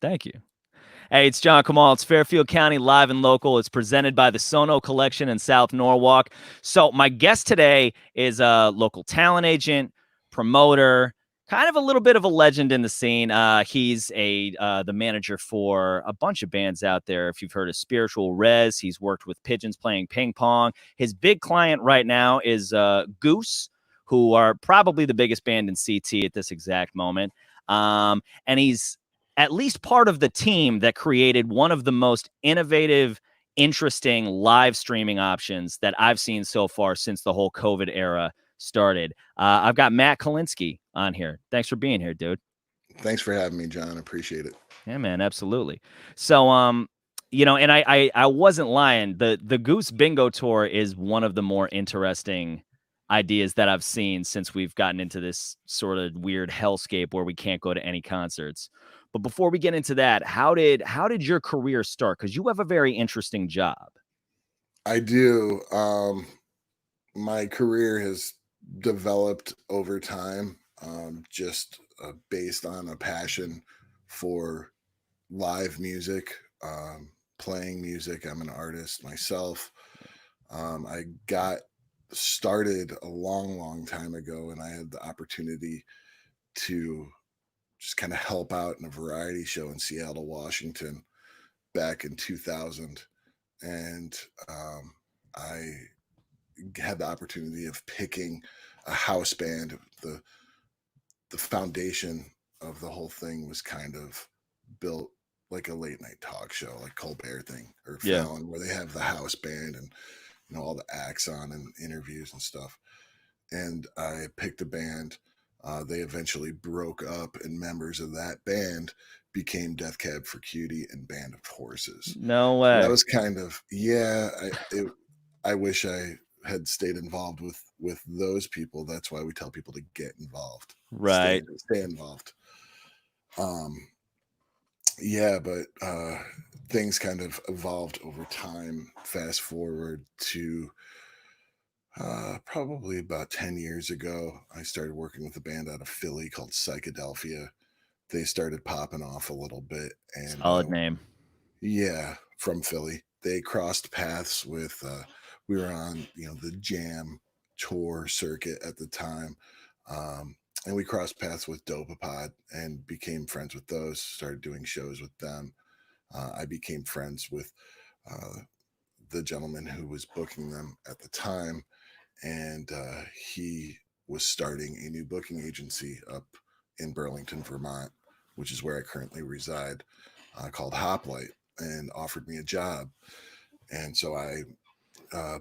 Thank you. Hey, it's John Kamal. It's Fairfield County Live and Local. It's presented by the Sono Collection in South Norwalk. So my guest today is a local talent agent, promoter, kind of a little bit of a legend in the scene. He's the manager for a bunch of bands out there. If you've heard of Spiritual Res, he's worked with Pigeons playing ping pong. His big client right now is Goose, who are probably the biggest band in CT at this exact moment. And he's at least part of the team that created one of the most innovative, interesting live streaming options that I've seen so far since the whole COVID era started. I've got Matt Kolinski on here. Thanks for being here, dude. Thanks for having me, John. Appreciate it. Yeah, man, absolutely. So, and I wasn't lying. The Goose Bingo Tour is one of the more interesting ideas that I've seen since we've gotten into this sort of weird hellscape where we can't go to any concerts. But before we get into that, how did your career start? Because you have a very interesting job. I do. My career has developed over time, just based on a passion for live music, playing music. I'm an artist myself. I got started a long time ago, and I had the opportunity to just kind of help out in a variety show in Seattle, Washington, back in 2000, and I had the opportunity of picking a house band. The foundation of the whole thing was kind of built like a late night talk show, like Colbert thing or Fallon, where they have the house band and all the acts on and interviews and stuff. And I picked a band. They eventually broke up, and members of that band became Death Cab for Cutie and Band of Horses. No way. So that was kind of I wish I had stayed involved with those people. That's why we tell people to get involved, right? Stay involved. But things kind of evolved over time. Fast forward to probably about 10 years ago, I started working with a band out of Philly called Psychedelphia. They started popping off a little bit, and solid name. Yeah, from Philly. They crossed paths with we were on the Jam tour circuit at the time, and we crossed paths with Dopapod and became friends with those. Started doing shows with them. I became friends with the gentleman who was booking them at the time, and he was starting a new booking agency up in Burlington, Vermont, which is where I currently reside, called Hoplite, and offered me a job. And so I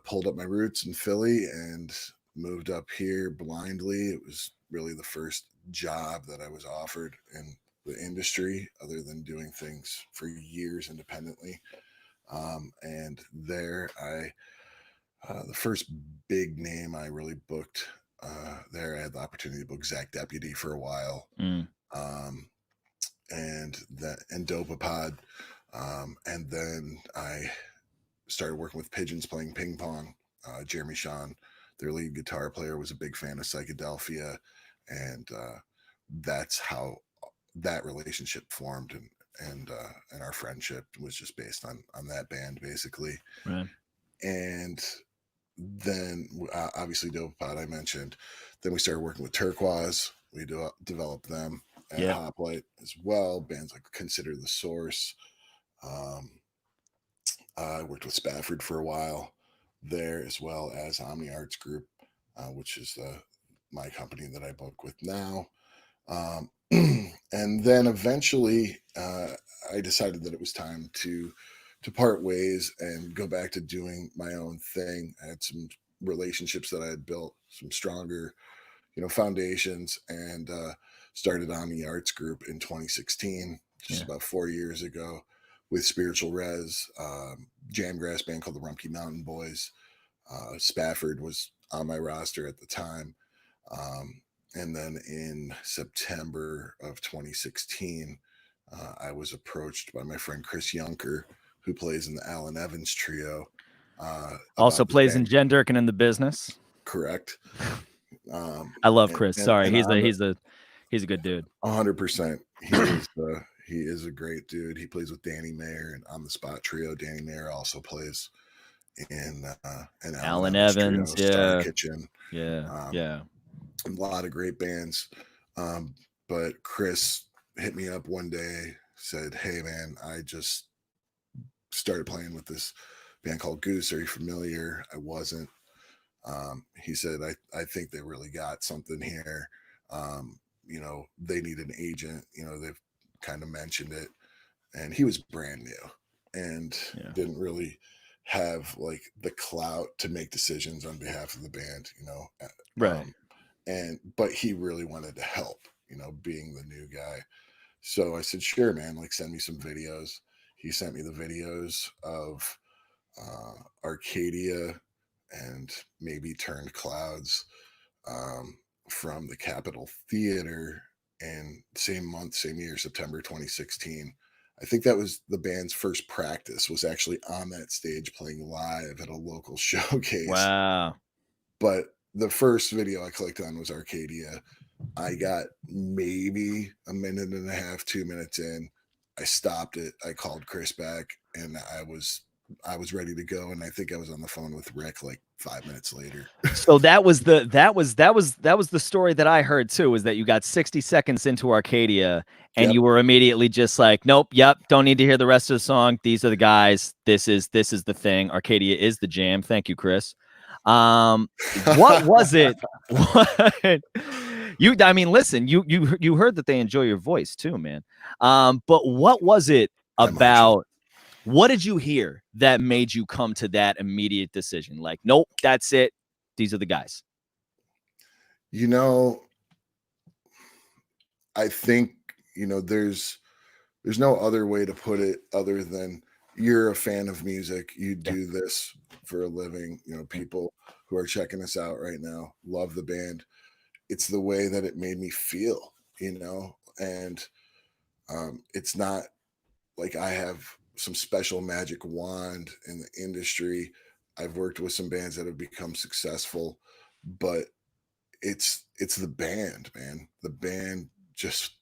pulled up my roots in Philly and moved up here blindly. It was really the first job that I was offered in the industry, other than doing things for years independently. And there the first big name I really booked there, I had the opportunity to book Zach Deputy for a while. And Dopapod. And then I started working with Pigeons playing ping pong. Jeremy Shawn, their lead guitar player, was a big fan of Psychedelphia, and that's how that relationship formed, and our friendship was just based on that band, basically. Right. And then obviously Dopapod I mentioned. Then we started working with Turquoise. We developed them at Hoplite as well. Bands like Consider the Source. I worked with Spafford for a while there, as well as Omni Arts Group, which is my company that I book with now. And then eventually I decided that it was time to part ways and go back to doing my own thing. I had some relationships that I had built, some stronger foundations, and started Omni Arts Group in 2016, just about 4 years ago, with Spiritual Res, Jamgrass band called the Rumpke Mountain Boys. Spafford was on my roster at the time. And then in September of 2016, I was approached by my friend Chris Yunker, who plays in the Alan Evans trio. Also plays in Jen Durkin in The Business. Correct. I love Chris. Sorry, he's a good dude. 100%. He is a great dude. He plays with Danny Mayer and On the Spot Trio. Danny Mayer also plays in an Alan Alan Evans trio, Evans, Star yeah, Kitchen. yeah, yeah. A lot of great bands. But Chris hit me up one day, said, "Hey man, I just started playing with this band called Goose. Are you familiar?" I wasn't. He said, I think they really got something here. They need an agent. They've kind of mentioned it. And he was brand new and Yeah. didn't really have like the clout to make decisions on behalf of the band, Right. But he really wanted to help, being the new guy. So I said, sure, man, like send me some videos. He sent me the videos of Arcadia and maybe Turned Clouds um, from the Capitol Theater, and same month, same year, September 2016. I think that was the band's first practice, was actually on that stage playing live at a local showcase. Wow. But the first video I clicked on was Arcadia. I got maybe a minute and a half, 2 minutes in. I stopped it. I called Chris back, and I was ready to go. And I think I was on the phone with Rick like 5 minutes later. So that was the story that I heard too, is that you got 60 seconds into Arcadia and Yep. you were immediately just like, nope, yep, don't need to hear the rest of the song. These are the guys. This is the thing. Arcadia is the jam. Thank you, Chris. What was it? What I mean, listen, you heard that they enjoy your voice too, man. But what was it about? What did you hear that made you come to that immediate decision? Like, nope, that's it. These are the guys. I think, there's no other way to put it other than you're a fan of music. You do this for a living. People who are checking us out right now love the band. It's the way that it made me feel, and it's not like I have some special magic wand in the industry. I've worked with some bands that have become successful, but it's the band, man. The band just,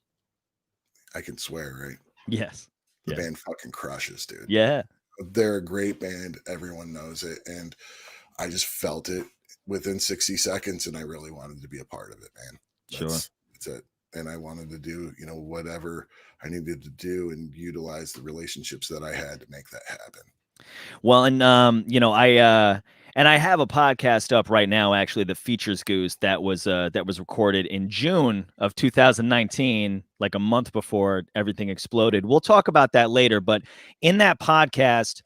I can swear, right? Yes. The band fucking crushes, dude. Yeah. They're a great band. Everyone knows it. And I just felt it within 60 seconds, and I really wanted to be a part of it, man. That's it. And I wanted to do, whatever I needed to do and utilize the relationships that I had to make that happen. Well, and I have a podcast up right now actually that features Goose that was recorded in June of 2019, like a month before everything exploded. We'll talk about that later, but in that podcast,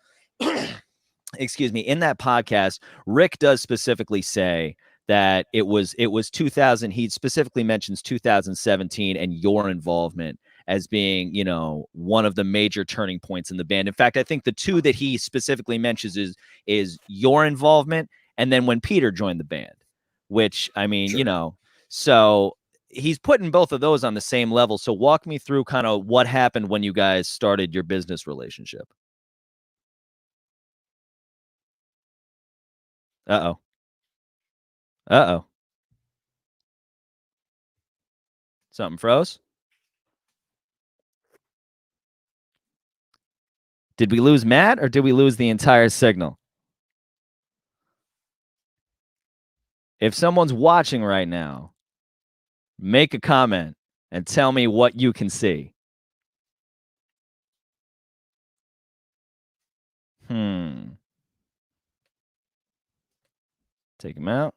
excuse me, in that podcast, Rick does specifically say that it was 2000. He specifically mentions 2017 and your involvement as being, one of the major turning points in the band. In fact, I think the two that he specifically mentions is your involvement and then when Peter joined the band, which, I mean, Sure. So he's putting both of those on the same level. So walk me through kind of what happened when you guys started your business relationship. Uh-oh. Uh-oh. Something froze? Did we lose Matt or did we lose the entire signal? If someone's watching right now, make a comment and tell me what you can see. Take him out.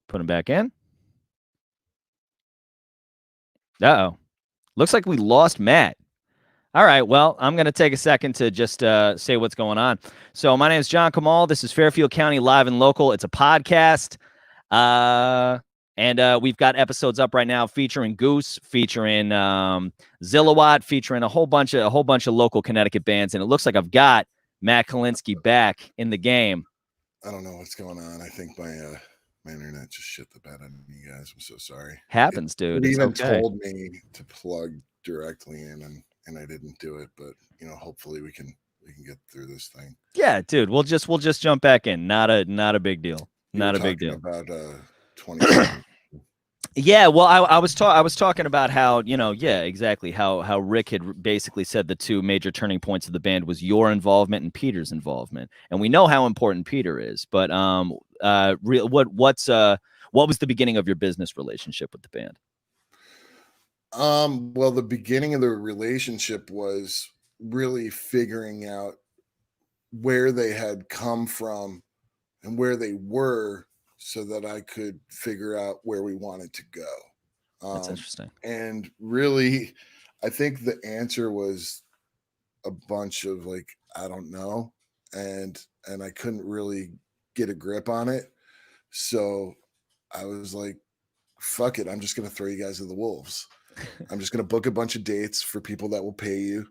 Put him back in. Uh-oh. Looks like we lost Matt. All right, well, I'm going to take a second to just say what's going on. So my name is John Kamal. This is Fairfield County Live and Local. It's a podcast. And we've got episodes up right now featuring Goose, featuring Zillawatt, featuring a whole bunch of local Connecticut bands. And it looks like I've got Matt Kolinski back in the game. I don't know what's going on. I think my internet just shit the bed on you guys. I'm so sorry. Happens, dude. It even told me to plug directly in, and I didn't do it. But hopefully we can get through this thing. Yeah, dude. We'll just jump back in. Not a big deal. Not a big deal. About 20. Yeah, well, I was talking about how, yeah, exactly, how Rick had basically said the two major turning points of the band was your involvement and Peter's involvement, and we know how important Peter is. But what was the beginning of your business relationship with the band? Well, the beginning of the relationship was really figuring out where they had come from and where they were so that I could figure out where we wanted to go. That's interesting. And really, I think the answer was a bunch of like, I don't know. And I couldn't really get a grip on it. So I was like, fuck it. I'm just going to throw you guys to the wolves. I'm just going to book a bunch of dates for people that will pay you.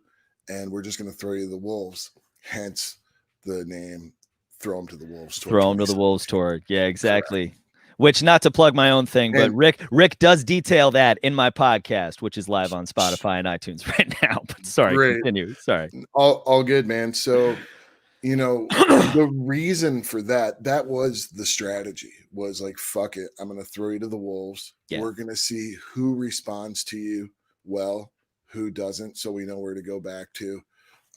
And we're just going to throw you to the wolves. Hence the name Throw Them to the Wolves Tour Throw him to the 2017. Wolves tour. Yeah, Correct. exactly. Which, not to plug my own thing, but And Rick does detail that in my podcast, which is live on Spotify and iTunes right now. But sorry, great. continue. Sorry. All good, man. So, the reason for that was the strategy was like, fuck it. I'm going to throw you to the wolves. Yeah. We're going to see who responds to you well, who doesn't. So we know where to go back to.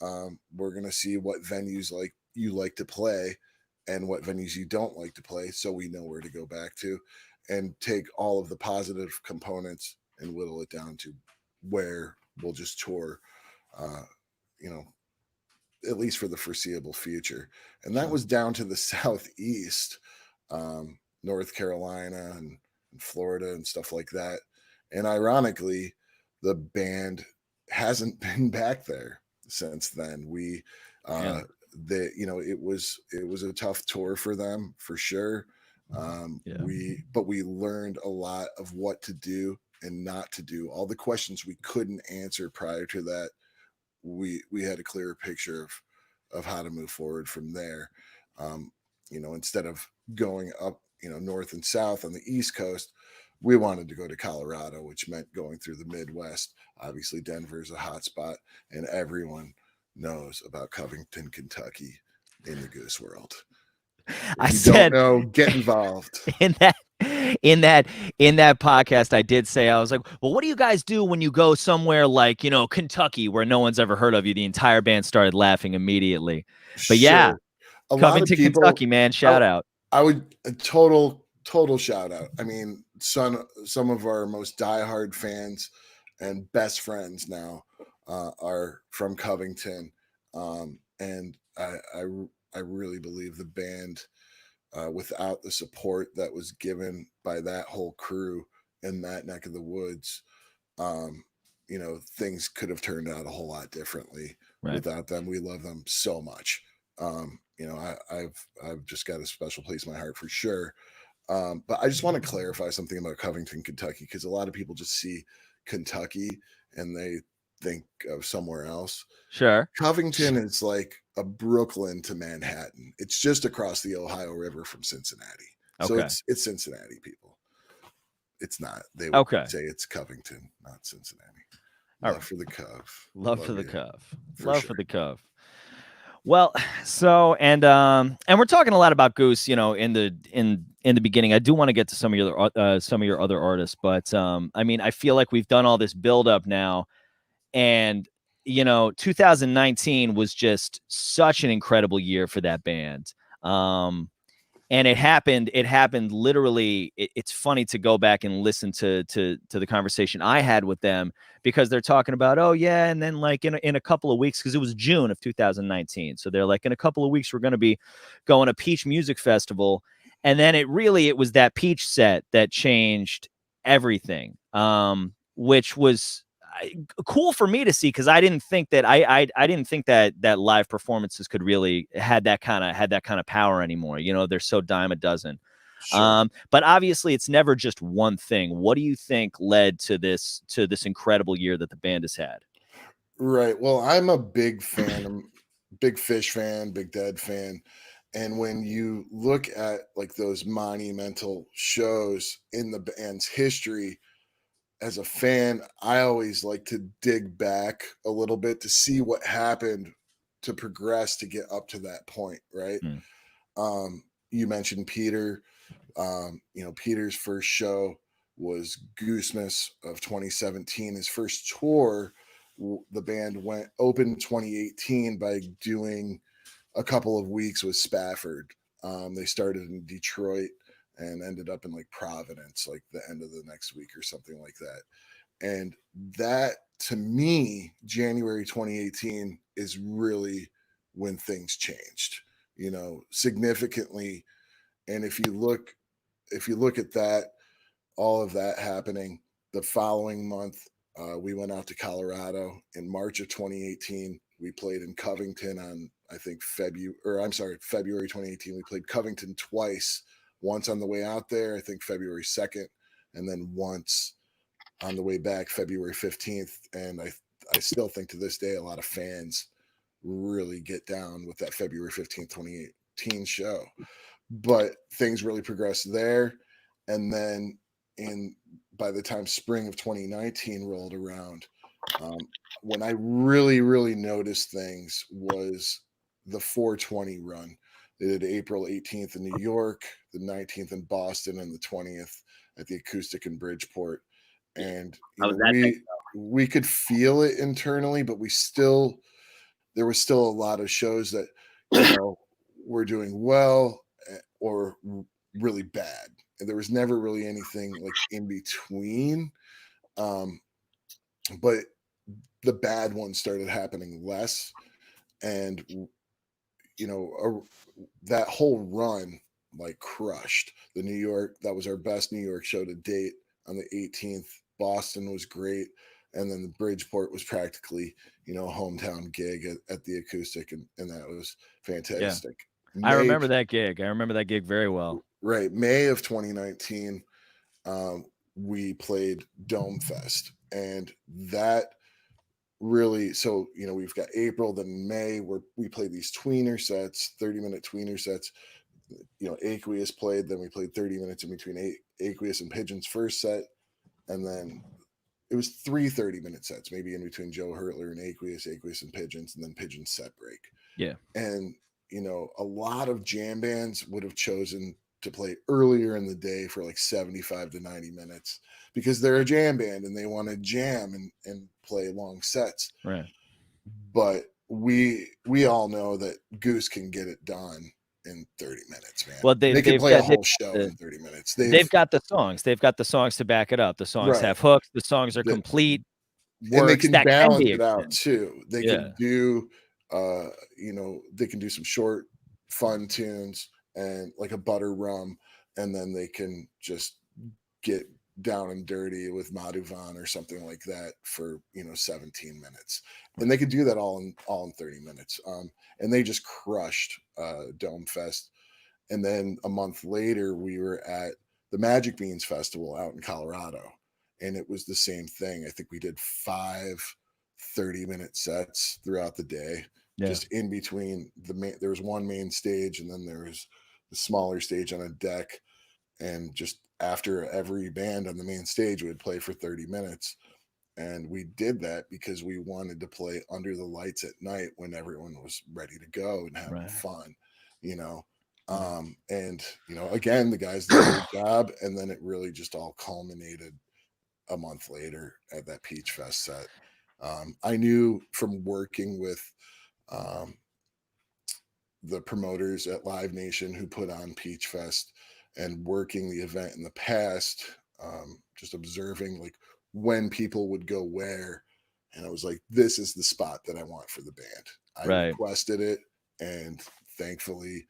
We're going to see what venues like you like to play and what venues you don't like to play. So we know where to go back to and take all of the positive components and whittle it down to where we'll just tour, uh, you know, at least for the foreseeable future. And that Sure. was down to the southeast, North Carolina and Florida and stuff like that. And ironically, the band hasn't been back there since then. We Yeah. it was a tough tour for them for sure. Yeah. We learned a lot of what to do and not to do. All the questions we couldn't answer prior to that, we had a clearer picture of how to move forward from there. Instead of going up, north and south on the East Coast, we wanted to go to Colorado, which meant going through the Midwest. Obviously, Denver is a hot spot, and everyone knows about Covington, Kentucky, in the Goose World. I If you don't said know, get involved. in that in that in that podcast, I did say, I was like, well, what do you guys do when you go somewhere like, Kentucky, where no one's ever heard of you? The entire band started laughing immediately. But yeah, Sure, a lot of Covington, people. Kentucky, man, I, shout out. I would a total shout out. I mean, some of our most diehard fans and best friends now are from Covington, and I really believe the band, without the support that was given by that whole crew in that neck of the woods, um, things could have turned out a whole lot differently Right. without them. We love them so much. I've just got a special place in my heart for sure. But I just want to clarify something about Covington, Kentucky, because a lot of people just see Kentucky and they think of somewhere else. Sure. Covington is like a Brooklyn to Manhattan. It's just across the Ohio River from Cincinnati. So Okay. it's Cincinnati, people. It's not. They would Okay. say it's Covington, not Cincinnati. All Love right. for the Cov. Love for Love the you Cov. for Love for sure. the Cov. Well, so and we're talking a lot about Goose, in the beginning. I do want to get to some of your other artists, but I mean, I feel like we've done all this build up now, and 2019 was just such an incredible year for that band. And it happened literally. It's funny to go back and listen to the conversation I had with them, because they're talking about, oh yeah, and then like in a couple of weeks, because it was June of 2019, so they're like, in a couple of weeks we're going to be going to Peach Music Festival. And then it was that Peach set that changed everything, which was cool for me to see, because I didn't think that I didn't think that live performances could really had that kind of power anymore. They're so dime a dozen. Sure. But obviously it's never just one thing. What do you think led to this incredible year that the band has had? Right. Well, I'm a big fan. I'm a big Fish fan, Big Dead fan. And when you look at like those monumental shows in the band's history, as a fan, I always like to dig back a little bit to see what happened to progress to get up to that point, right? Hmm. You mentioned Peter. Peter's first show was Goosemas of 2017. His first tour, the band went open 2018 by doing a couple of weeks with Spafford. They started in Detroit and ended up in like Providence, like the end of the next week or something like that. And that, to me, January 2018 is really when things changed, significantly. And if you look at that, all of that happening, the following month, we went out to Colorado in March of 2018. We played in Covington on, I think, February 2018. We played Covington twice, once on the way out there, I think February 2nd, and then once on the way back, February 15th. And I still think to this day, a lot of fans really get down with that February 15th, 2018 show. But things really progressed there. And then by the time spring of 2019 rolled around, when I really, really noticed things was the 420 run. They did April 18th in New York, the 19th in Boston, and the 20th at the Acoustic in Bridgeport. And we could feel it internally, but there was still a lot of shows that were doing well or really bad, and there was never really anything like in between. But the bad ones started happening less, and that whole run like crushed the New York. That was our best New York show to date on the 18th. Boston was great, and then the Bridgeport was practically a hometown gig at the Acoustic, and that was fantastic. Yeah. I remember that gig. I remember that gig very well. Right. May of 2019, we played Dome Fest, and that really, so we've got April, then May, where we played these tweener sets, 30-minute tweener sets. Aqueous played, then we played 30 minutes in between Aqueous and Pigeon's first set, and then it was 3 30-minute sets, maybe in between Joe Hurtler and Aqueous and Pigeons, and then Pigeon's set break. Yeah. And a lot of jam bands would have chosen to play earlier in the day for like 75 to 90 minutes because they're a jam band and they want to jam and play long sets. Right. But we all know that Goose can get it done in 30 minutes, man. Well, they can play a whole show in 30 minutes. They've got the songs. They've got the songs to back it up. The songs have hooks. The songs are complete. And they can balance it out too. They can do they can do some short fun tunes and like a butter rum, and then they can just get down and dirty with Madhuvan or something like that for 17 minutes, and they could do that all in 30 minutes. And they just crushed Dome Fest. And then a month later, we were at the Magic Beans Festival out in Colorado, and it was the same thing. I think we did 5 30-minute sets throughout the day. Yeah. Just in between there was one main stage, and then there was the smaller stage on a deck. And just after every band on the main stage, we would play for 30 minutes. And we did that because we wanted to play under the lights at night when everyone was ready to go and having fun, and again, the guys did a good job. And then it really just all culminated a month later at that Peach Fest set. I knew from working with the promoters at Live Nation who put on Peach Fest and working the event in the past, just observing like when people would go where, and I was like, this is the spot that I want for the band. I requested it, and thankfully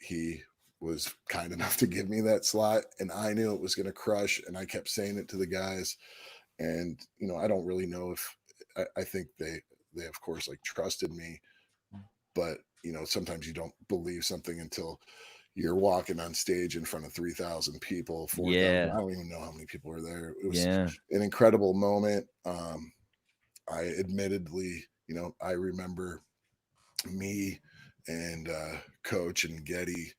he was kind enough to give me that slot, and I knew it was going to crush, and I kept saying it to the guys. And I don't really know if I think they of course like trusted me, but sometimes you don't believe something until you're walking on stage in front of 3,000 people, 4,000. I don't even know how many people were there. It was an incredible moment. I admittedly, I remember me and Coach and Getty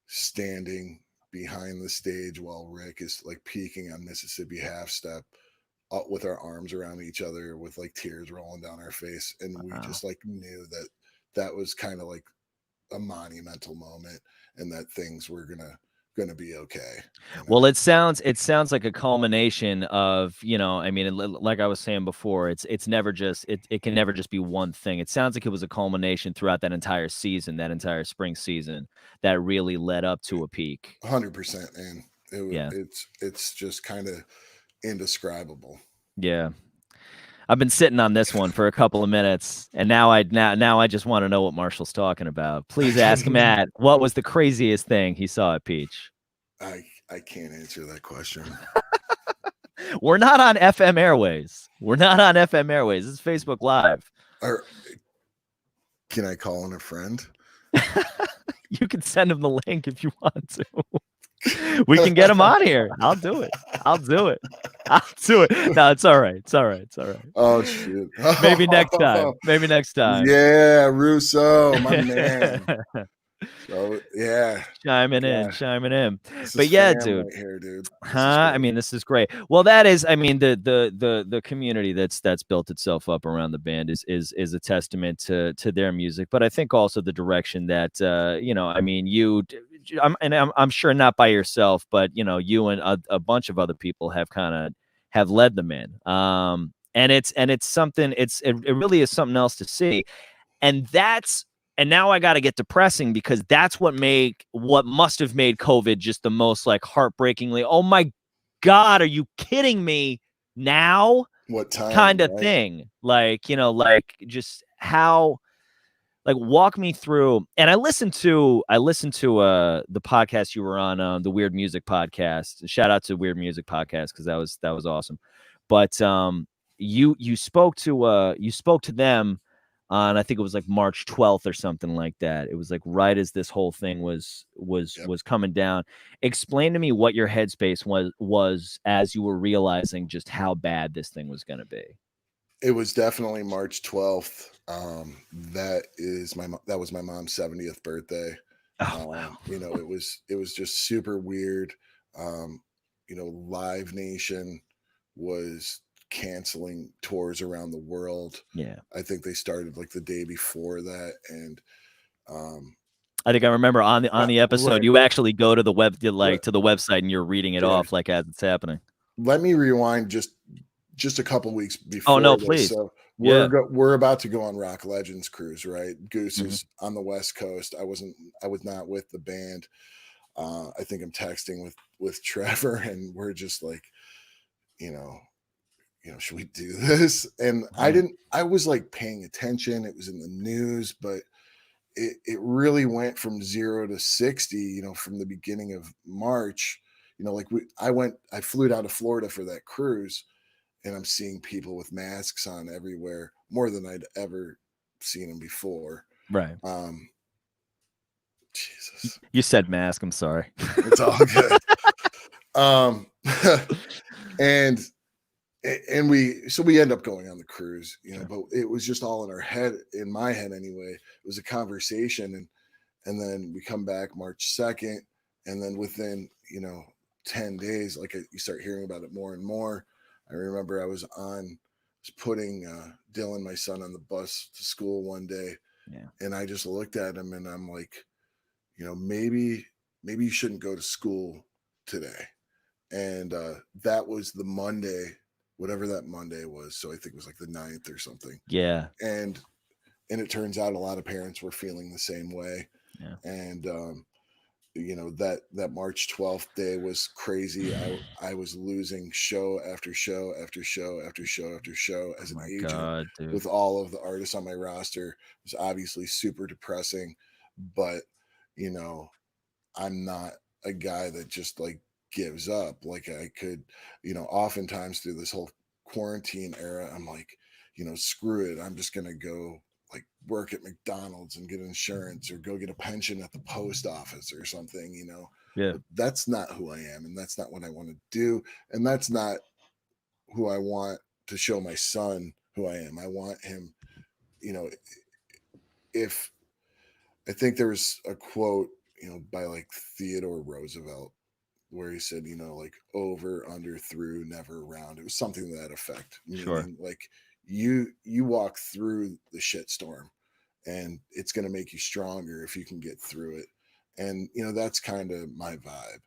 standing behind the stage while Rick is like peaking on Mississippi Half Step, with our arms around each other with like tears rolling down our face. And we just like knew that was kind of like a monumental moment, and that things were gonna going to be okay. Well, it sounds like a culmination of, I mean, like I was saying before, it's never just it can never just be one thing. It sounds like it was a culmination throughout that entire season, that entire spring season, that really led up to a peak. 100%, and Yeah. it's just kind of indescribable. Yeah. I've been sitting on this one for a couple of minutes, and now I just want to know what Marshall's talking about. Please ask Matt what was the craziest thing he saw at Peach. I can't answer that question. We're not on FM Airways. We're not on FM Airways. This is Facebook Live. Or can I call in a friend? You can send him the link if you want to. We can get him on here. I'll do it. I'll do it. I'll do it. No, it's all right. It's all right. It's all right. Oh shit. Maybe next time. Maybe next time. Yeah, Russo, my man. So yeah, chiming in. But yeah, dude. Right here, dude. I mean, this is great. Well, that is, I mean, the community that's built itself up around the band is a testament to their music, but I think also the direction that I mean, I'm sure not by yourself, but you and a bunch of other people have led them in. And it's something. It really is something else to see, and now I got to get depressing because that's what must have made COVID just the most like heartbreakingly, oh my God, are you kidding me now? What time kind of thing. Like, just how, like, walk me through. And I listened to the podcast you were on, the Weird Music Podcast. Shout out to Weird Music Podcast because that was awesome. But you spoke to them on, I think it was like March 12th or something like that. It was like right as this whole thing was coming down. Explain to me what your headspace was as you were realizing just how bad this thing was going to be. It was definitely March 12th. That was my mom's 70th birthday. Oh, wow. It was just super weird. Live Nation was canceling tours around the world. Yeah. I think they started like the day before that. And I think I remember on the episode, right, you actually go to the web, to the website, and you're reading it off like as it's happening. Let me rewind just a couple weeks before. Oh no, please. So we're about to go on Rock Legends cruise, right? Goose is on the West Coast. I was not with the band. I think I'm texting with Trevor, and we're just like, should we do this? And I was like paying attention. It was in the news, but it really went from 0 to 60, from the beginning of March. I flew down to Florida for that cruise, and I'm seeing people with masks on everywhere, more than I'd ever seen them before. Right. Jesus. You said mask. I'm sorry. It's all good. And we end up going on the cruise, but it was just all in our head, in my head anyway. It was a conversation, and then we come back March 2nd, and then within 10 days, like you start hearing about it more and more. I remember I was putting Dylan, my son, on the bus to school one day, and I just looked at him and I'm like, maybe you shouldn't go to school today. And that was the Monday, whatever that Monday was. So I think it was like the 9th or something. Yeah. And it turns out a lot of parents were feeling the same way. Yeah. And that March 12th day was crazy. I was losing show after show after show after show after show as an agent with all of the artists on my roster. It was obviously super depressing, but I'm not a guy that just like gives up. Like I could, oftentimes through this whole quarantine era, I'm like, screw it. I'm just going to go like work at McDonald's and get insurance, or go get a pension at the post office or something, Yeah. But that's not who I am, and that's not what I want to do, and that's not who I want to show my son who I am. I want him, if I think there was a quote, by like Theodore Roosevelt, where he said, like over, under, through, never around. It was something to that effect. Sure. Meaning, like you walk through the shitstorm, and it's going to make you stronger if you can get through it. And that's kind of my vibe.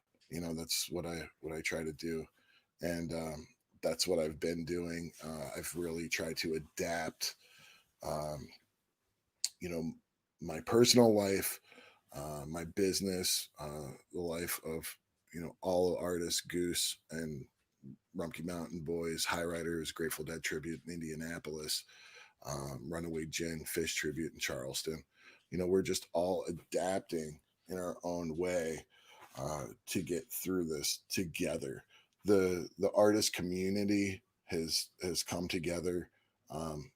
That's what I try to do, and that's what I've been doing. I've really tried to adapt, um, you know, my personal life, my business, the life of all artists, Goose and Rumpke Mountain Boys, High Riders, Grateful Dead tribute in Indianapolis, Runaway Gin, Fish tribute in Charleston. We're just all adapting in our own way to get through this together. The artist community has come together. Um,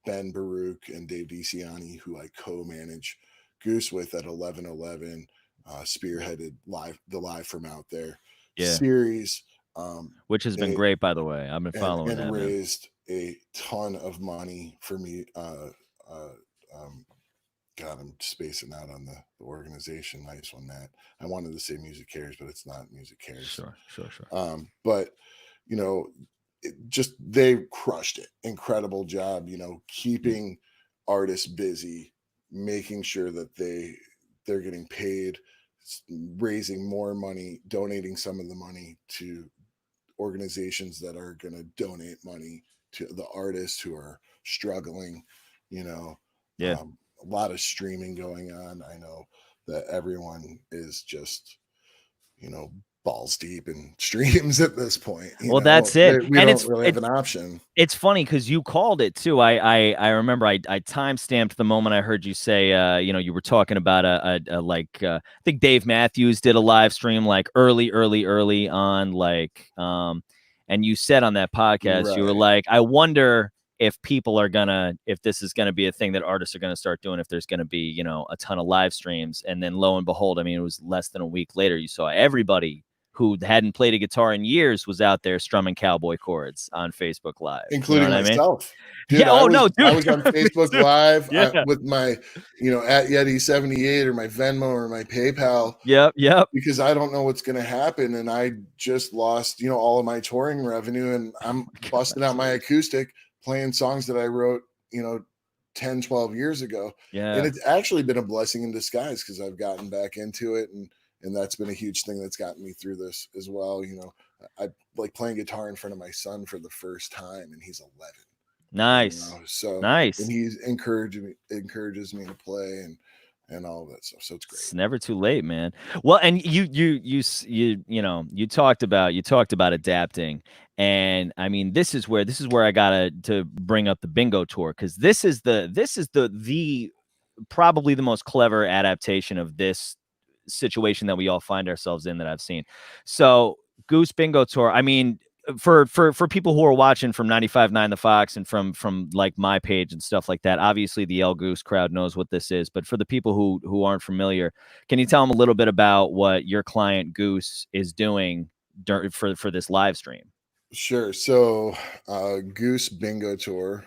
Ben Baruch and Dave DiCiani, who I co-manage Goose with at 1111, spearheaded the Live from Out There Yeah. series. Which has been They great, by the way. I've been following and that, man. raised a ton of money for me. Uh, um, God, I'm spacing out on the organization. Nice one, Matt. I wanted to say Music Cares, but it's not Music Cares. Sure. But just they crushed it. Incredible job. Keeping artists busy, making sure that they're getting paid, raising more money, donating some of the money to organizations that are going to donate money to the artists who are struggling. Yeah. A lot of streaming going on. I know that everyone is just balls deep in streams at this point. Well, that's it. We And don't really have an option. It's funny because you called it too. I remember I timestamped the moment I heard you say, you were talking about I think Dave Matthews did a live stream like early on, and you said on that podcast, you were Right. like, I wonder if this is gonna be a thing that artists are gonna start doing, if there's gonna be, a ton of live streams. And then lo and behold, I mean, it was less than a week later, you saw everybody who hadn't played a guitar in years was out there strumming cowboy chords on Facebook Live, including myself. I mean? Dude, Dude. I was on Facebook Live Yeah. with my, at Yeti 78 or my Venmo or my PayPal. Yep. Because I don't know what's going to happen, and I just lost, all of my touring revenue, and I'm busting out my acoustic, playing songs that I wrote, 10, 12 years ago. Yeah. And it's actually been a blessing in disguise because I've gotten back into it, and that's been a huge thing that's gotten me through this as well. I like playing guitar in front of my son for the first time, and he's 11. Nice. So nice. And he's encourages me to play and all of that stuff. So it's great. It's never too late, man. Well, and you talked about adapting, and I mean, this is where I gotta to bring up the bingo tour, because this is the probably the most clever adaptation of this situation that we all find ourselves in that I've seen. So Goose Bingo Tour, I mean, for people who are watching from 95.9 The Fox and from like my page and stuff like that, obviously the El Goose crowd knows what this is, but for the people who aren't familiar, can you tell them a little bit about what your client Goose is doing for this live stream? Sure. So Goose Bingo Tour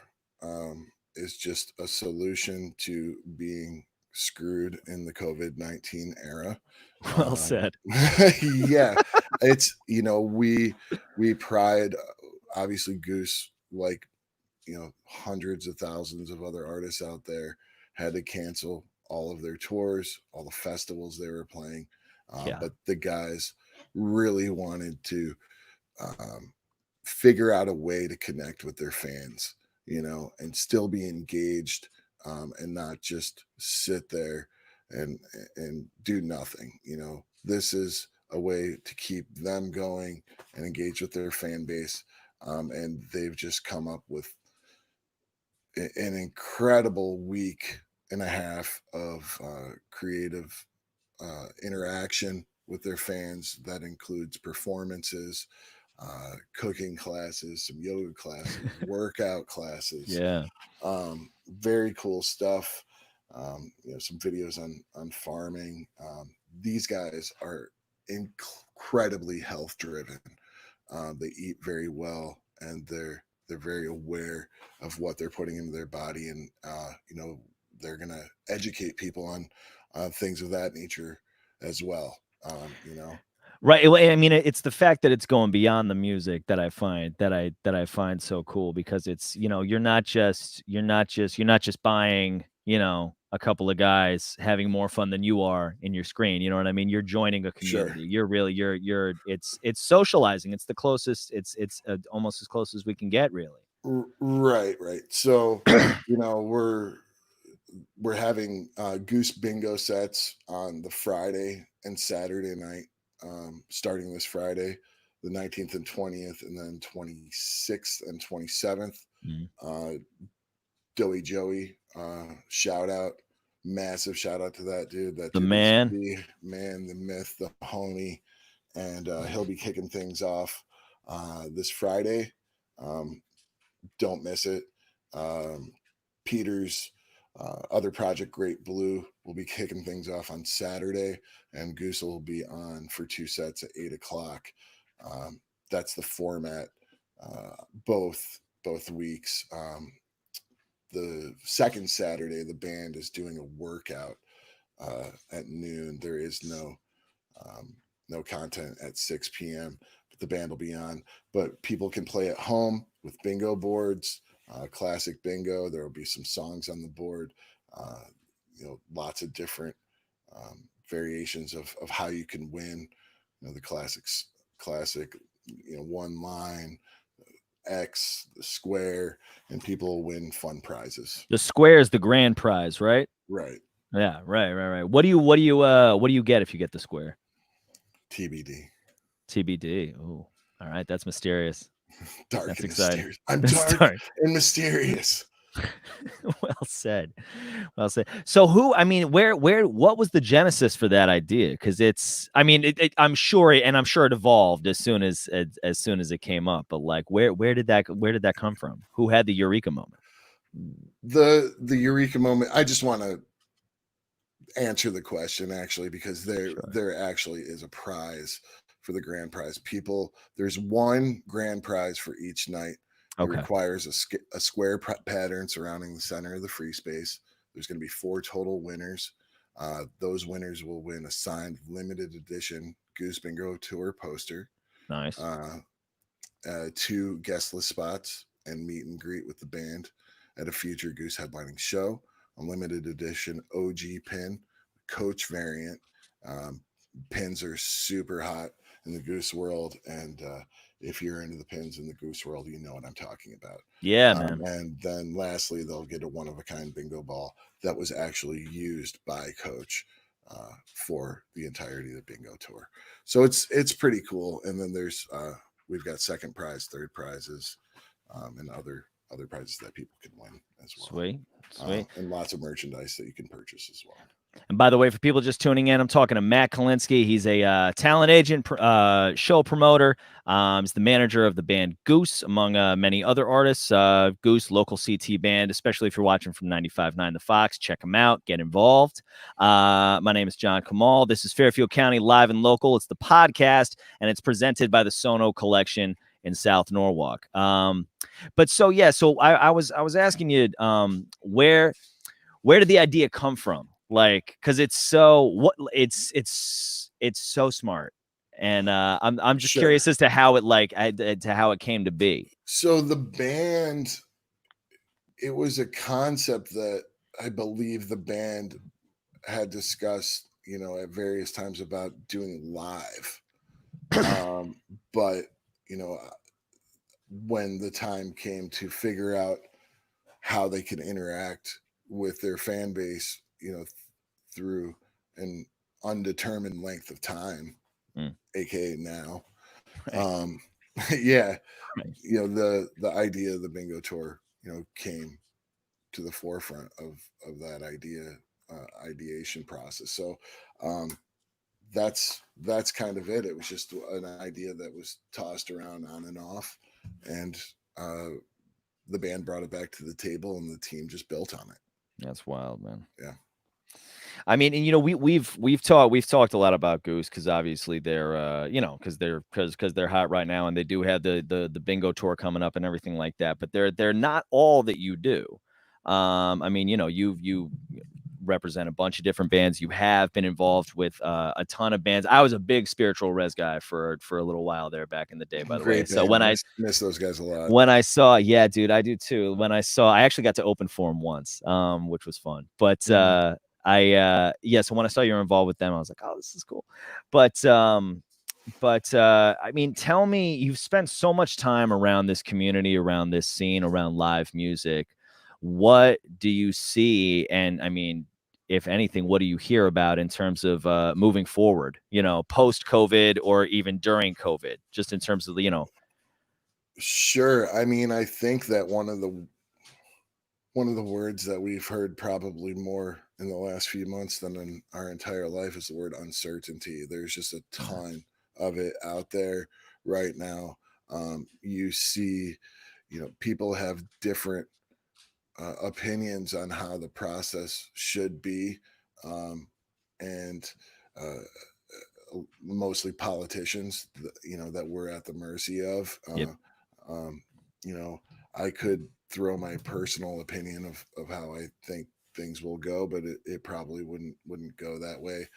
is just a solution to being screwed in the COVID-19 era. Well said. Yeah. It's, we pride, obviously Goose, like, hundreds of thousands of other artists out there, had to cancel all of their tours, all the festivals they were playing. But the guys really wanted to figure out a way to connect with their fans, and still be engaged, and not just sit there and do nothing. This is a way to keep them going and engage with their fan base. And they've just come up with an incredible week and a half of creative interaction with their fans. That includes performances, cooking classes, some yoga classes, workout classes. Yeah. Very cool stuff. Some videos on farming. These guys are incredibly health driven. They eat very well, and they're very aware of what they're putting into their body, and they're gonna educate people on things of that nature as well. Right. I mean, it's the fact that it's going beyond the music that I find so cool, because it's, you're not just buying, a couple of guys having more fun than you are in your screen. You know what I mean? You're joining a Sure. community. You're really it's socializing. It's the closest. It's almost as close as we can get, really. Right, right. So, we're having goose bingo sets on the Friday and Saturday night, starting this Friday, the 19th and 20th, and then 26th and 27th. Mhm. Uh, Doey Joey, shout out, massive shout out to that dude. That The dude is man. the man, the myth, the homie, and he'll be kicking things off this Friday. Um, don't miss it. Um, Peter's other project, Great Blue, will be kicking things off on Saturday, and Goose will be on for 2 sets at 8 o'clock. Um, that's the format. Both weeks. The second Saturday, the band is doing a workout at noon. There is no content at 6 p.m. But the band will be on. But people can play at home with bingo boards, classic bingo. There will be some songs on the board. Uh, lots of different variations of how you can win. The classic, one line, X, the square, and people will win fun prizes. The square is the grand prize, right? Right. Yeah, right. What do you get if you get the square? TBD. TBD. Oh, all right. That's mysterious. Dark That's and exciting. mysterious. I'm That's dark and mysterious. Well said. Well said. So what was the genesis for that idea? Because I'm sure it evolved as soon as it came up. But like, where did that come from? Who had the eureka moment? The eureka moment. I just want to answer the question actually, because Sure. there actually is a prize for the grand prize. There's one grand prize for each night. It Okay. requires a square pattern surrounding the center of the free space. There's going to be 4 total winners. Those winners will win a signed limited edition Goose Bingo Tour poster, Nice. 2 guest list spots, and meet and greet with the band at a future Goose headlining show, a limited edition OG pin, coach variant. Pins are super hot in the Goose world, and if you're into the pins in the Goose world, you know what I'm talking about. Yeah, man. And then lastly, they'll get a one of a kind bingo ball that was actually used by Coach for the entirety of the bingo tour. So it's pretty cool. And then we've got second prize, third prizes, and other prizes that people can win as well. Sweet. And lots of merchandise that you can purchase as well. And by the way, for people just tuning in, I'm talking to Matt Kolinski. He's a talent agent, show promoter. He's the manager of the band Goose, among many other artists. Goose, local CT band, especially if you're watching from 95.9 The Fox. Check them out. Get involved. My name is John Kamal. This is Fairfield County Live and Local. It's the podcast, and it's presented by the Sono Collection in South Norwalk. But so I was asking you, where did the idea come from? Like, because it's so smart, and I'm just curious as to how it came to be. So the band, it was a concept that I believe the band had discussed, at various times about doing live. But when the time came to figure out how they could interact with their fan base, through an undetermined length of time, aka now. Right. Yeah, Right. the idea of the bingo tour, came to the forefront of that ideation process. So that's kind of it. It was just an idea that was tossed around on and off, and the band brought it back to the table, and the team just built on it. That's wild, man. Yeah. I mean, and we've talked a lot about Goose because obviously they're because they're hot right now, and they do have the bingo tour coming up and everything like that. But they're not all that you do. I mean, you represent a bunch of different bands. You have been involved with a ton of bands. I was a big Spiritual Res guy for a little while there back in the day, by the way. Great So band. Miss those guys a lot. when I saw, yeah, dude, I do too. When I actually got to open for them once, which was fun. But so when I saw you were involved with them, I was like, oh, this is cool. But I mean, tell me, you've spent so much time around this community, around this scene, around live music. What do you see? And I mean, if anything, what do you hear about in terms of moving forward, post COVID or even during COVID, just in terms of Sure. I mean, I think that one of the words that we've heard probably more in the last few months than in our entire life is the word uncertainty. There's just a ton of it out there right now. You see, people have different opinions on how the process should be, and uh, mostly politicians, that we're at the mercy of. Yep. Um, I could throw my personal opinion of how I think things will go, but it probably wouldn't go that way.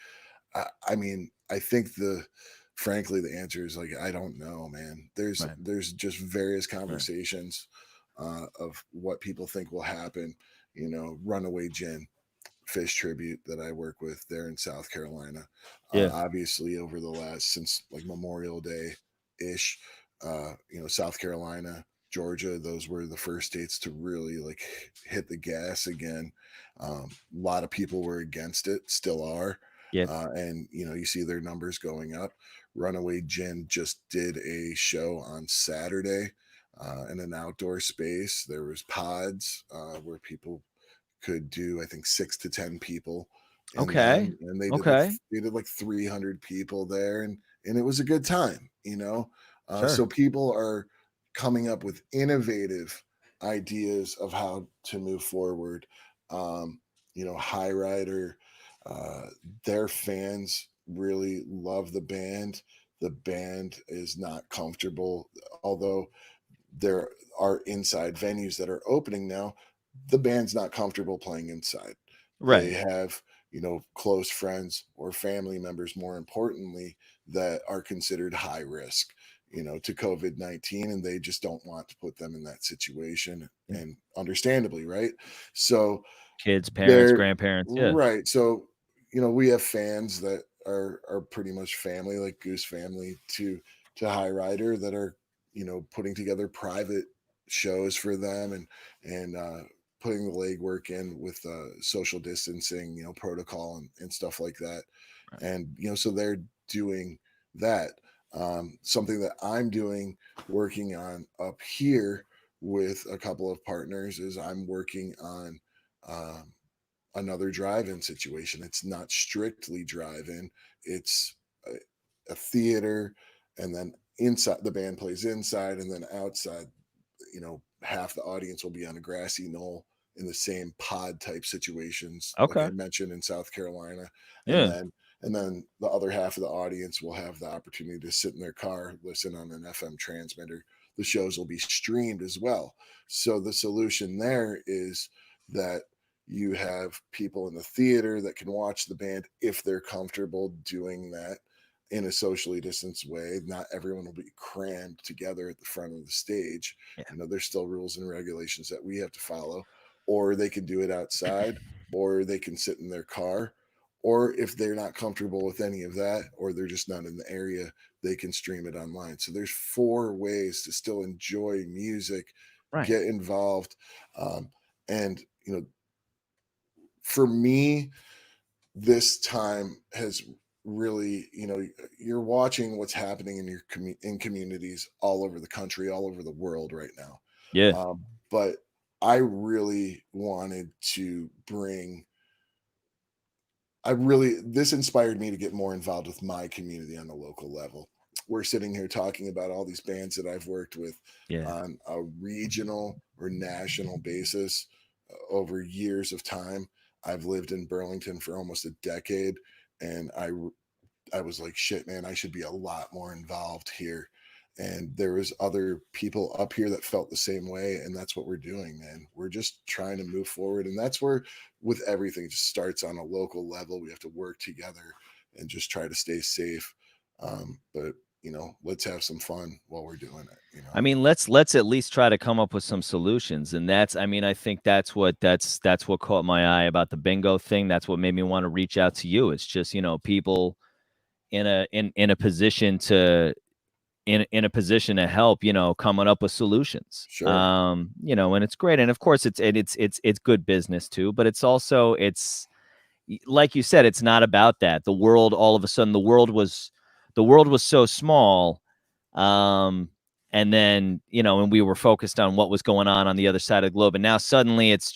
I mean, I think frankly, the answer is like, I don't know, man. Right. There's just various Right. conversations of what people think will happen. Runaway Gin fish tribute that I work with there in South Carolina. Yeah. Obviously, over the last since like Memorial Day ish, South Carolina, Georgia, those were the first states to really like hit the gas again. A lot of people were against it, still are. Yeah. And you see their numbers going up. Runaway Gin just did a show on Saturday in an outdoor space. There was pods where people could do, I think, 6 to 10 people in Okay. them, and they did Okay. 300 people there, and it was a good time. Sure. So people are coming up with innovative ideas of how to move forward. High Rider, uh, their fans really love the band. The band is not comfortable, although there are inside venues that are opening now. The band's not comfortable playing inside. They Right. have, close friends or family members, more importantly, that are considered high risk, to COVID-19, and they just don't want to put them in that situation. Yeah. And understandably, right? So Kids, parents, they're grandparents. Yeah. right. So, we have fans that are pretty much family, like Goose family to High Rider, that are, putting together private shows for them, and putting the legwork in with social distancing, protocol and stuff like that. Right. And so they're doing that. Something that I'm doing, working on up here with a couple of partners, is I'm working on um, another drive-in situation. It's not strictly drive-in. It's a theater, and then inside the band plays inside, and then outside, half the audience will be on a grassy knoll in the same pod type situations, like I Okay. mentioned in South Carolina, and Yeah. then the other half of the audience will have the opportunity to sit in their car, listen on an FM transmitter. The shows will be streamed as well. So the solution there is that you have people in the theater that can watch the band if they're comfortable doing that in a socially distanced way. Not everyone will be crammed together at the front of the stage. Yeah. There's still rules and regulations that we have to follow. Or they can do it outside, or they can sit in their car. Or if they're not comfortable with any of that, or they're just not in the area, they can stream it online. So there's 4 ways to still enjoy music, Right. get involved. And, for me, this time has really, you're watching what's happening in in communities all over the country, all over the world right now. Yeah. But I really wanted to bring this inspired me to get more involved with my community on a local level. We're sitting here talking about all these bands that I've worked with Yeah. on a regional or national basis over years of time. I've lived in Burlington for almost a decade, and I was like, shit, man, I should be a lot more involved here. and there was other people up here that felt the same way, and that's what we're doing, man. We're just trying to move forward, and that's where with everything it just starts on a local level. We have to work together and just try to stay safe, but let's have some fun while we're doing it. I mean, let's at least try to come up with some solutions, and I think that's what caught my eye about the bingo thing. That's what made me want to reach out to you. It's just people in a position to in a position to help, coming up with solutions. Sure. And it's great, and of course it's good business too, but it's also like you said, it's not about that. The world, all of a sudden, the world was so small. And then, and we were focused on what was going on the other side of the globe. And now suddenly it's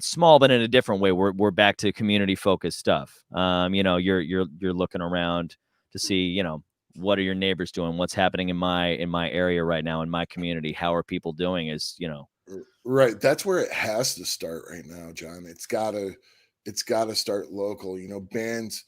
small, but in a different way. We're back to community focused stuff. You're looking around to see, what are your neighbors doing? What's happening in my area right now, in my community? How are people doing? Right. That's where it has to start right now, John. It's gotta start local. Bands,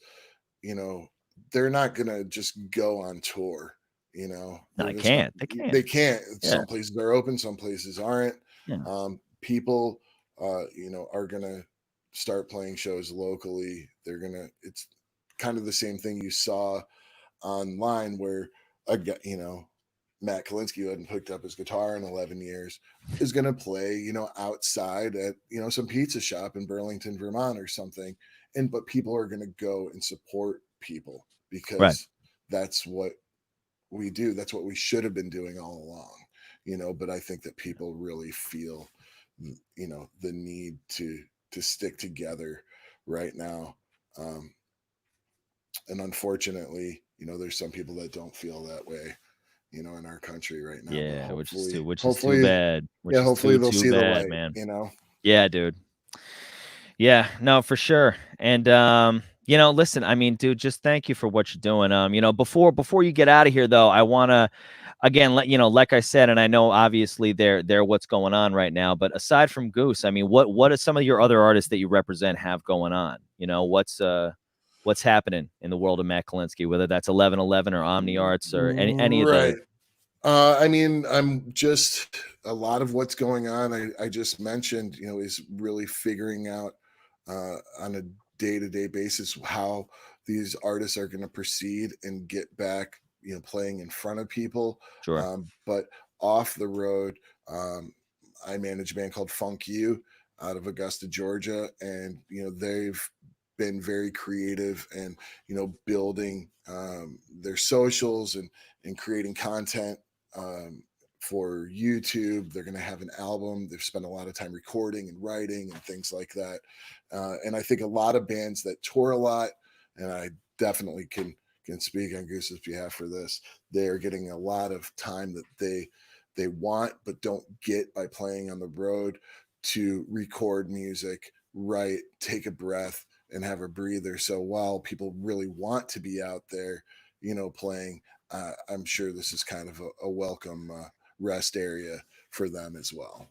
they're not gonna just go on tour. No, they can't. They can't. Yeah. Some places are open, some places aren't. Yeah. People, are gonna start playing shows locally. It's kind of the same thing you saw online where Matt Kolinski, who hadn't picked up his guitar in 11 years, is going to play, outside at, some pizza shop in Burlington, Vermont or something. But people are going to go and support people because that's what we do. That's what we should have been doing all along, but I think that people really feel, the need to stick together right now. And unfortunately, there's some people that don't feel that way, in our country right now. Yeah, which is too bad. Hopefully they'll see the light, man. Yeah, dude. Yeah, no, for sure. And listen, I mean, dude, just thank you for what you're doing. Before you get out of here though, I want to again let like I said, and I know obviously they're what's going on right now, but aside from Goose, I mean, what are some of your other artists that you represent have going on? What's happening in the world of Matt Kolinski, whether that's 1111 or Omni Arts or any of the. I mean, I'm just a lot of what's going on. I just mentioned, is really figuring out on a day-to-day basis how these artists are going to proceed and get back, playing in front of people. Sure. But off the road, I manage a band called Funk You out of Augusta, Georgia, and they've been very creative and building their socials and creating content for YouTube. They're going to have an album. They've spent a lot of time recording and writing and things like that. And I think a lot of bands that tour a lot, and I definitely can speak on Goose's behalf for this, they are getting a lot of time that they want but don't get by playing on the road to record music, write, take a breath, and have a breather. So while people really want to be out there, playing, I'm sure this is kind of a welcome rest area for them as well.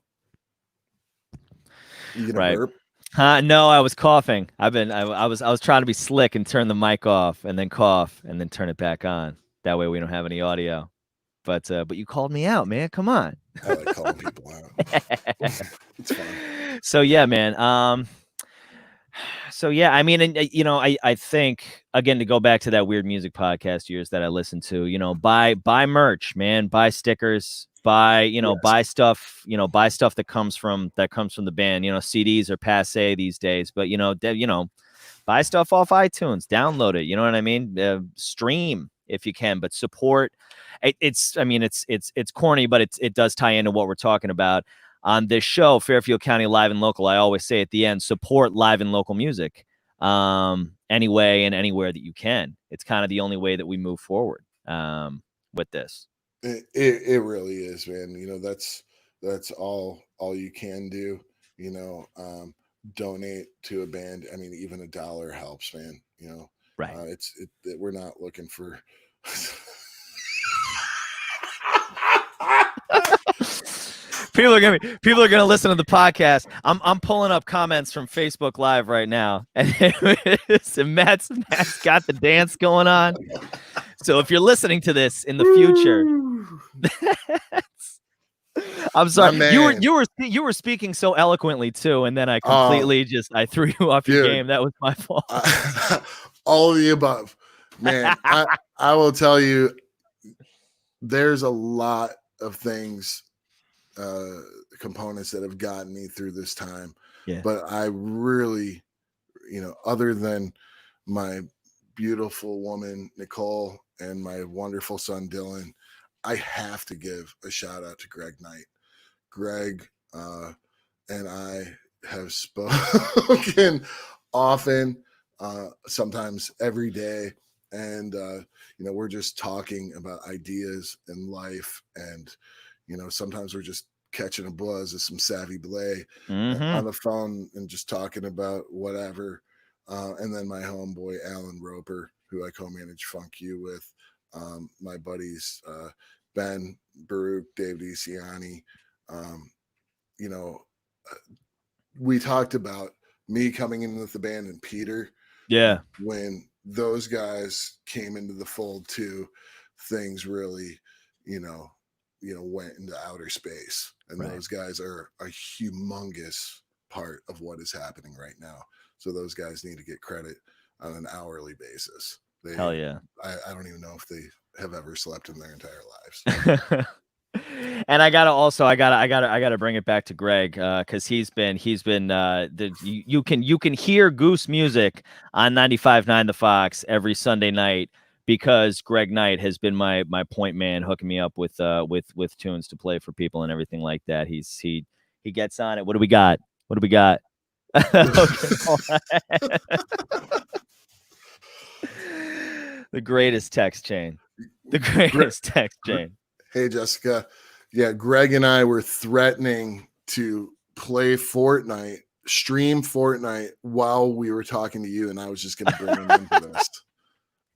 You gonna burp? No, I was coughing. I was trying to be slick and turn the mic off and then cough and then turn it back on. That way we don't have any audio. But you called me out, man. Come on. I like calling people out. It's fun. So yeah, man. So yeah, I mean, and I think again, to go back to that Weird Music podcast years that I listened to, buy merch, man, buy stickers, buy stuff, buy stuff that comes from the band. CDs are passe these days, but buy stuff off iTunes, download it. You know what I mean? Stream if you can, but support. It's corny, but it does tie into what we're talking about. On this show, Fairfield County Live and Local, I always say at the end, support live and local music anyway and anywhere that you can. It's kind of the only way that we move forward with this. It really is, man. That's all you can do. Donate to a band. I mean, even $1 helps, man. Right. We're not looking for. People are gonna listen to the podcast. I'm pulling up comments from Facebook Live right now, and Matt's got the dance going on. So if you're listening to this in the future, I'm sorry. You were speaking so eloquently too, and then I completely I threw you off your game. That was my fault. All of the above, man. I will tell you, there's a lot of things, components that have gotten me through this time. Yeah. But I really, other than my beautiful woman Nicole and my wonderful son Dylan, I have to give a shout out to Greg Knight. Greg and I have spoken often, sometimes every day, and we're just talking about ideas in life, and sometimes we're just catching a buzz of some savvy belay on the phone and just talking about whatever. And then my homeboy Alan Roper, who I co-manage Funk U with, my buddies Ben Baruch, Dave DiCiani. We talked about me coming in with the band and Peter. Yeah. When those guys came into the fold too, things really, went into outer space. And those guys are a humongous part of what is happening right now. So those guys need to get credit on an hourly basis. Hell yeah. I don't even know if they have ever slept in their entire lives. And I gotta bring it back to Greg, because he's been you can hear Goose music on 95.9 The Fox every Sunday night, because Greg Knight has been my point man, hooking me up with tunes to play for people and everything like that. He gets on it. What do we got? The greatest text chain. Hey, Jessica. Yeah, Greg and I were threatening to play Fortnite, stream Fortnite while we were talking to you, and I was just going to bring him into this.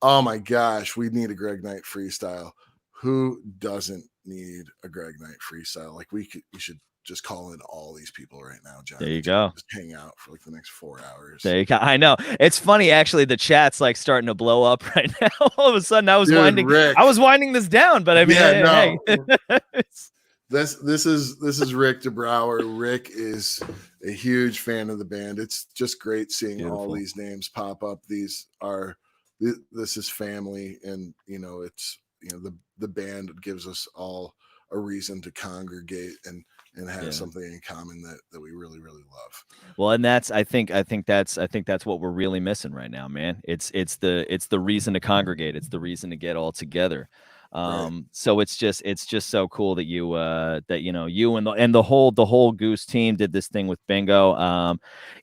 Oh my gosh, we need a Greg Knight freestyle. Who doesn't need a Greg Knight freestyle? Like we should just call in all these people right now, John. There you go. Just hang out for like the next 4 hours. There you go. I know. It's funny, actually. The chat's like starting to blow up right now. All of a sudden, I was winding this down, but I mean, hey. This is Rick DeBrouwer. Rick is a huge fan of the band. It's just great seeing all these names pop up. This is family, and it's the band gives us all a reason to congregate and have something in common that we really, really love. Well, and I think that's what we're really missing right now, man. It's the reason to congregate. It's the reason to get all together. So it's just so cool that you you and the whole Goose team did this thing with Bingo.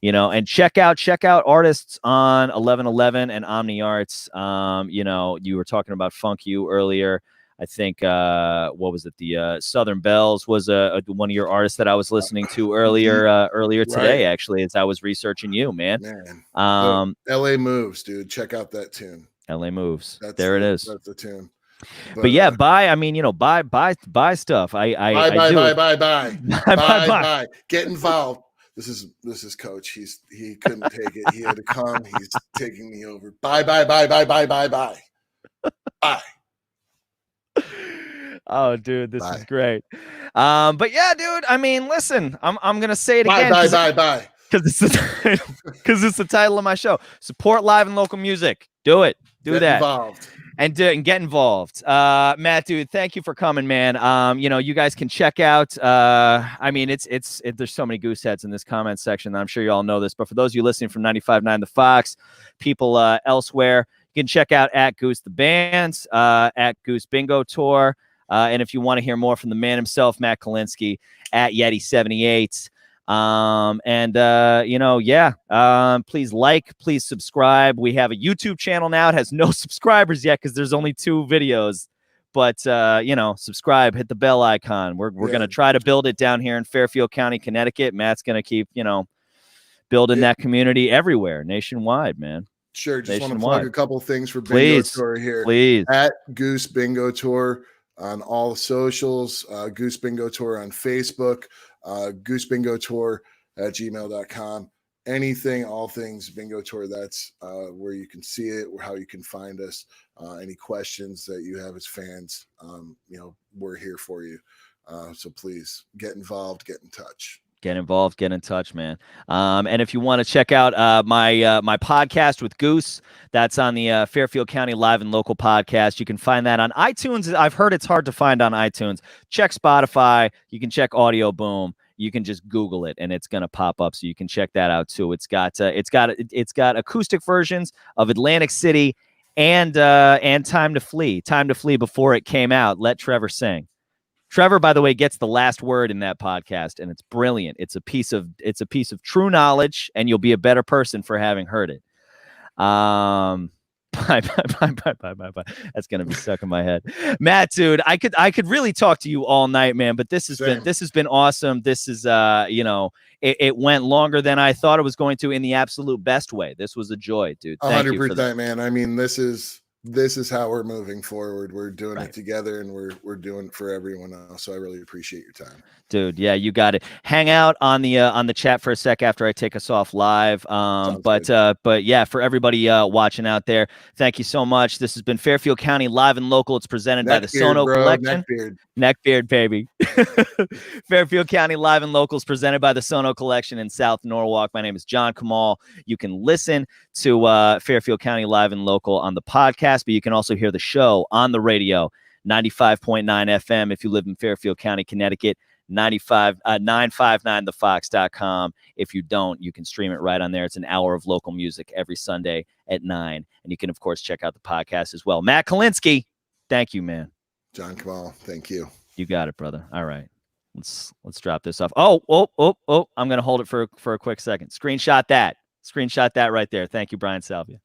And check out artists on 1111 and Omni Arts. You were talking about Funk U earlier. I think what was it? The Southern Bells was one of your artists that I was listening to earlier today, actually, as I was researching you, man. LA Moves, dude. Check out that tune. LA Moves. It is. That's the tune. But yeah, buy stuff. Buy. Get involved. This is Coach. He couldn't take it. He had to come. He's taking me over. Buy. Oh, dude, this is great. But yeah, dude. I mean, listen, I'm gonna say it again. Bye. Because it's the title of my show. Support live and local music. Do it. Get involved. And get involved. Matt, dude, thank you for coming, man. You guys can check out. There's so many goose heads in this comment section. I'm sure you all know this, but for those of you listening from 95.9 The Fox, people elsewhere, you can check out at Goose the Bands, at Goose Bingo Tour, and if you want to hear more from the man himself, Matt Kolinski, at Yeti78. Please subscribe. We have a YouTube channel now. It has no subscribers yet because there's only 2 videos, but subscribe, hit the bell icon. We're going to try to build it down here in Fairfield County, Connecticut. Matt's going to keep, building that community everywhere, nationwide, man. Sure. Just want to plug a couple things for Bingo Tour here. Please. At Goose Bingo Tour on all the socials, Goose Bingo Tour on Facebook, Goose Bingo Tour at gmail.com. anything, all things Bingo Tour. That's where you can see it, or how you can find us. Any questions that you have as fans, we're here for you. So please get involved, get in touch. Get involved, get in touch, man. And if you want to check out my podcast with Goose, that's on the Fairfield County Live and Local podcast. You can find that on iTunes. I've heard it's hard to find on iTunes. Check Spotify. You can check Audio Boom. You can just Google it, and it's gonna pop up. So you can check that out too. It's got acoustic versions of Atlantic City and Time to Flee. Time to Flee before it came out. Let Trevor sing. Trevor, by the way, gets the last word in that podcast, and it's brilliant. It's a piece of true knowledge, and you'll be a better person for having heard it. Bye. That's gonna be stuck in my head. Matt, dude, I could really talk to you all night, man. But this has been awesome. This is it went longer than I thought it was going to, in the absolute best way. This was a joy, dude. 100%, man. I mean, this is how we're moving forward. We're doing it together, and we're doing it for everyone else. So I really appreciate your time, dude. Yeah, you got it. Hang out on the chat for a sec after I take us off live. But yeah, for everybody watching out there, thank you so much. This has been Fairfield County Live and Local. It's presented by the Sono Collection. Neckbeard, baby. Fairfield County Live and Local is presented by the Sono Collection in South Norwalk. My name is John Kamal. You can listen to Fairfield County Live and Local on the podcast, but you can also hear the show on the radio, 95.9 FM if you live in Fairfield County, Connecticut, 959thefox.com. If you don't, you can stream it right on there. It's an hour of local music every Sunday at 9. And you can, of course, check out the podcast as well. Matt Kolinski, thank you, man. John Kamal, thank you. You got it, brother. All right. Let's drop this off. Oh, I'm going to hold it for a quick second. Screenshot that right there. Thank you, Brian Salvia.